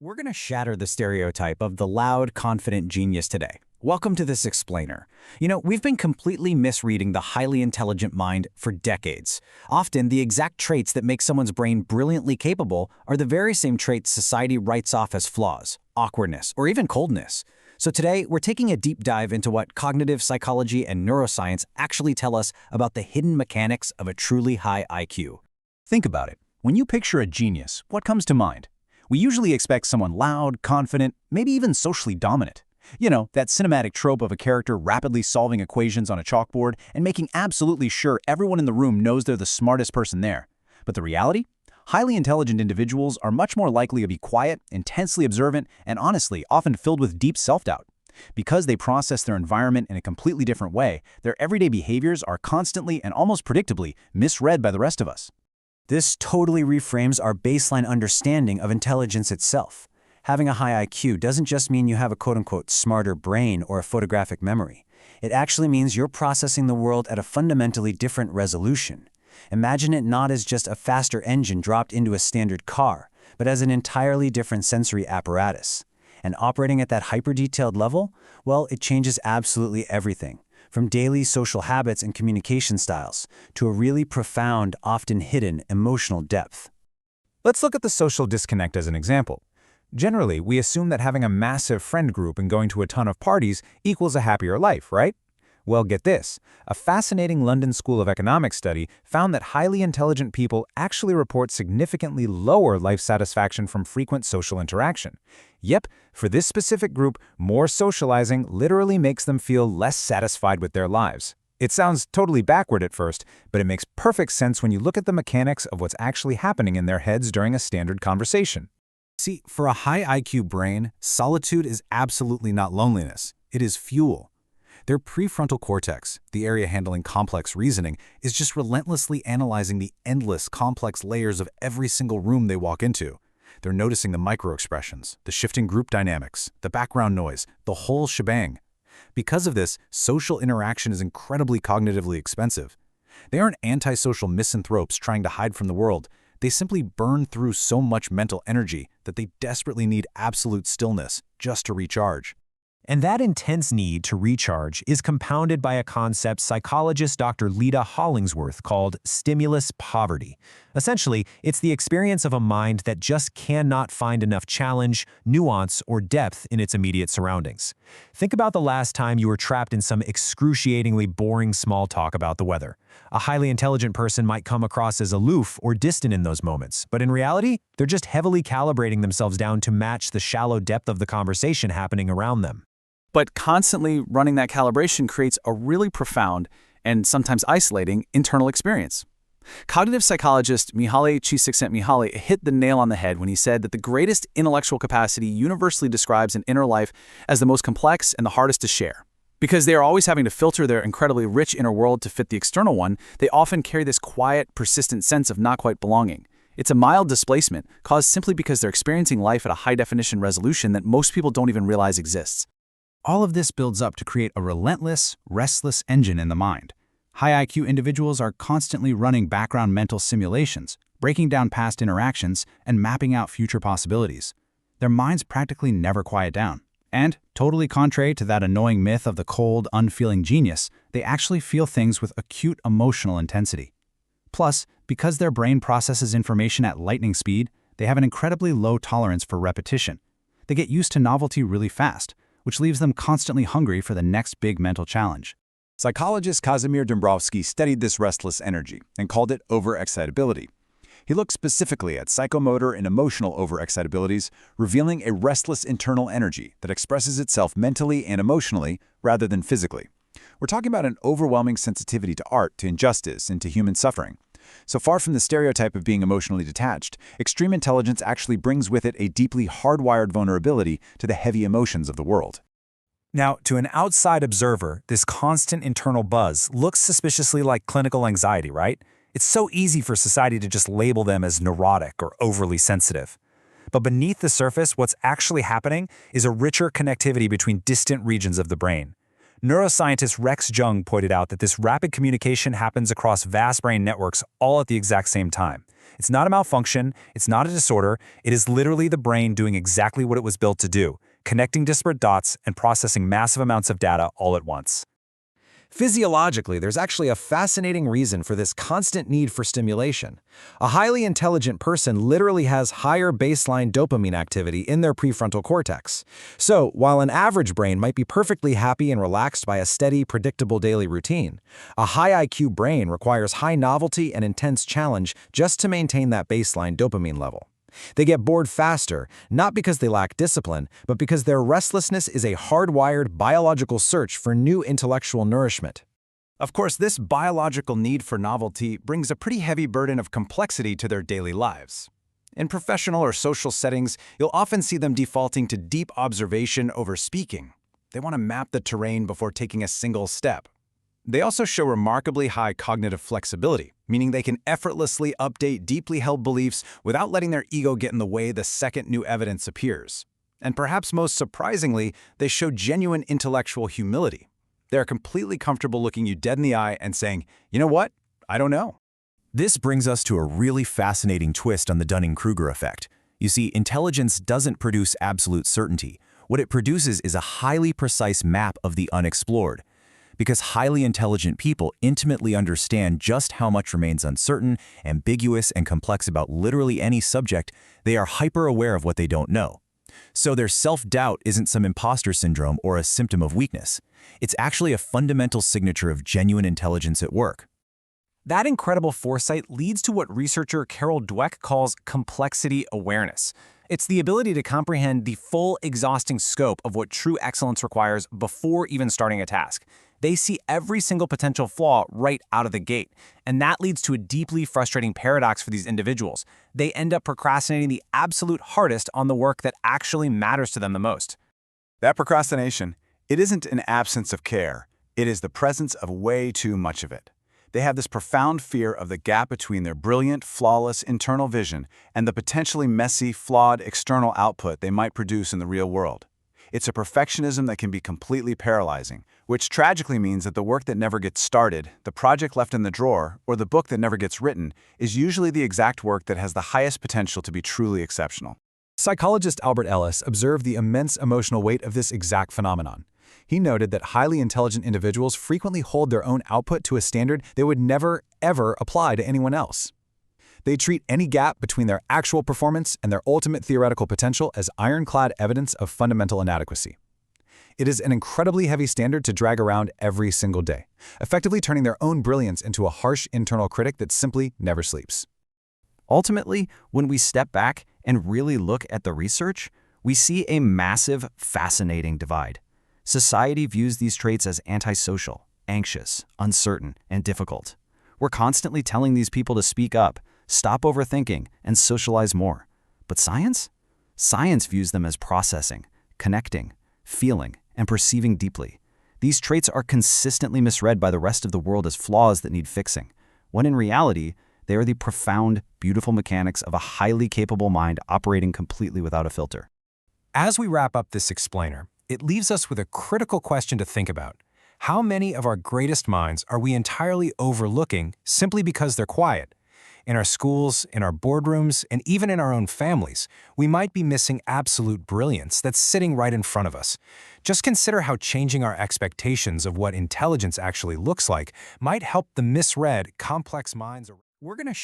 We're going to shatter the stereotype of the loud, confident genius today. Welcome to this explainer. We've been completely misreading the highly intelligent mind for decades. Often, the exact traits that make someone's brain brilliantly capable are the very same traits society writes off as flaws, awkwardness, or even coldness. So today, we're taking a deep dive into what cognitive psychology and neuroscience actually tell us about the hidden mechanics of a truly high IQ. Think about it. When you picture a genius, what comes to mind? We usually expect someone loud, confident, maybe even socially dominant. That cinematic trope of a character rapidly solving equations on a chalkboard and making absolutely sure everyone in the room knows they're the smartest person there. But the reality? Highly intelligent individuals are much more likely to be quiet, intensely observant, and honestly, often filled with deep self-doubt. Because they process their environment in a completely different way, their everyday behaviors are constantly and almost predictably misread by the rest of us. This totally reframes our baseline understanding of intelligence itself. Having a high IQ doesn't just mean you have a quote-unquote smarter brain or a photographic memory. It actually means you're processing the world at a fundamentally different resolution. Imagine it not as just a faster engine dropped into a standard car, but as an entirely different sensory apparatus. And operating at that hyper-detailed level, well, it changes absolutely everything. From daily social habits and communication styles to a really profound, often hidden emotional depth. Let's look at the social disconnect as an example. Generally, we assume that having a massive friend group and going to a ton of parties equals a happier life, right? Well, get this. A fascinating London School of Economics study found that highly intelligent people actually report significantly lower life satisfaction from frequent social interaction. Yep, for this specific group, more socializing literally makes them feel less satisfied with their lives. It sounds totally backward at first, but it makes perfect sense when you look at the mechanics of what's actually happening in their heads during a standard conversation. See, for a high IQ brain, solitude is absolutely not loneliness. It is fuel. Their prefrontal cortex, the area handling complex reasoning, is just relentlessly analyzing the endless, complex layers of every single room they walk into. They're noticing the microexpressions, the shifting group dynamics, the background noise, the whole shebang. Because of this, social interaction is incredibly cognitively expensive. They aren't antisocial misanthropes trying to hide from the world. They simply burn through so much mental energy that they desperately need absolute stillness just to recharge. And that intense need to recharge is compounded by a concept psychologist Dr. Leda Hollingsworth called stimulus poverty. Essentially, it's the experience of a mind that just cannot find enough challenge, nuance, or depth in its immediate surroundings. Think about the last time you were trapped in some excruciatingly boring small talk about the weather. A highly intelligent person might come across as aloof or distant in those moments, but in reality, they're just heavily calibrating themselves down to match the shallow depth of the conversation happening around them. But constantly running that calibration creates a really profound and sometimes isolating internal experience. Cognitive psychologist Mihaly Csikszentmihalyi hit the nail on the head when he said that the greatest intellectual capacity universally describes an inner life as the most complex and the hardest to share. Because they are always having to filter their incredibly rich inner world to fit the external one, they often carry this quiet, persistent sense of not quite belonging. It's a mild displacement caused simply because they're experiencing life at a high-definition resolution that most people don't even realize exists. All of this builds up to create a relentless, restless engine in the mind. High IQ individuals are constantly running background mental simulations, breaking down past interactions, and mapping out future possibilities. Their minds practically never quiet down. And, totally contrary to that annoying myth of the cold, unfeeling genius, they actually feel things with acute emotional intensity. Plus, because their brain processes information at lightning speed, they have an incredibly low tolerance for repetition. They get used to novelty really fast, which leaves them constantly hungry for the next big mental challenge. Psychologist Kazimir Dombrowski studied this restless energy and called it overexcitability. He looked specifically at psychomotor and emotional overexcitabilities, revealing a restless internal energy that expresses itself mentally and emotionally rather than physically. We're talking about an overwhelming sensitivity to art, to injustice, and to human suffering. So far from the stereotype of being emotionally detached, extreme intelligence actually brings with it a deeply hardwired vulnerability to the heavy emotions of the world. Now, to an outside observer, this constant internal buzz looks suspiciously like clinical anxiety, right? It's so easy for society to just label them as neurotic or overly sensitive. But beneath the surface, what's actually happening is a richer connectivity between distant regions of the brain. Neuroscientist Rex Jung pointed out that this rapid communication happens across vast brain networks all at the exact same time. It's not a malfunction, it's not a disorder, it is literally the brain doing exactly what it was built to do, connecting disparate dots and processing massive amounts of data all at once. Physiologically, there's actually a fascinating reason for this constant need for stimulation. A highly intelligent person literally has higher baseline dopamine activity in their prefrontal cortex. So, while an average brain might be perfectly happy and relaxed by a steady, predictable daily routine, a high IQ brain requires high novelty and intense challenge just to maintain that baseline dopamine level. They get bored faster, not because they lack discipline, but because their restlessness is a hardwired biological search for new intellectual nourishment. Of course, this biological need for novelty brings a pretty heavy burden of complexity to their daily lives. In professional or social settings, you'll often see them defaulting to deep observation over speaking. They want to map the terrain before taking a single step. They also show remarkably high cognitive flexibility, meaning they can effortlessly update deeply held beliefs without letting their ego get in the way the second new evidence appears. And perhaps most surprisingly, they show genuine intellectual humility. They are completely comfortable looking you dead in the eye and saying, "You know what? I don't know." This brings us to a really fascinating twist on the Dunning-Kruger effect. You see, intelligence doesn't produce absolute certainty. What it produces is a highly precise map of the unexplored. Because highly intelligent people intimately understand just how much remains uncertain, ambiguous, and complex about literally any subject, they are hyper-aware of what they don't know. So their self-doubt isn't some imposter syndrome or a symptom of weakness. It's actually a fundamental signature of genuine intelligence at work. That incredible foresight leads to what researcher Carol Dweck calls complexity awareness. It's the ability to comprehend the full, exhausting scope of what true excellence requires before even starting a task. They see every single potential flaw right out of the gate, and that leads to a deeply frustrating paradox for these individuals. They end up procrastinating the absolute hardest on the work that actually matters to them the most. That procrastination, it isn't an absence of care. It is the presence of way too much of it. They have this profound fear of the gap between their brilliant, flawless internal vision and the potentially messy, flawed external output they might produce in the real world. It's a perfectionism that can be completely paralyzing, which tragically means that the work that never gets started, the project left in the drawer, or the book that never gets written is usually the exact work that has the highest potential to be truly exceptional. Psychologist Albert Ellis observed the immense emotional weight of this exact phenomenon. He noted that highly intelligent individuals frequently hold their own output to a standard they would never, ever apply to anyone else. They treat any gap between their actual performance and their ultimate theoretical potential as ironclad evidence of fundamental inadequacy. It is an incredibly heavy standard to drag around every single day, effectively turning their own brilliance into a harsh internal critic that simply never sleeps. Ultimately, when we step back and really look at the research, we see a massive, fascinating divide. Society views these traits as antisocial, anxious, uncertain, and difficult. We're constantly telling these people to speak up, stop overthinking, and socialize more. But science? Science views them as processing, connecting, feeling, and perceiving deeply. These traits are consistently misread by the rest of the world as flaws that need fixing, when in reality, they are the profound, beautiful mechanics of a highly capable mind operating completely without a filter. As we wrap up this explainer, it leaves us with a critical question to think about. How many of our greatest minds are we entirely overlooking simply because they're quiet? In our schools, in our boardrooms, and even in our own families, we might be missing absolute brilliance that's sitting right in front of us. Just consider how changing our expectations of what intelligence actually looks like might help the misread, complex minds. We're going to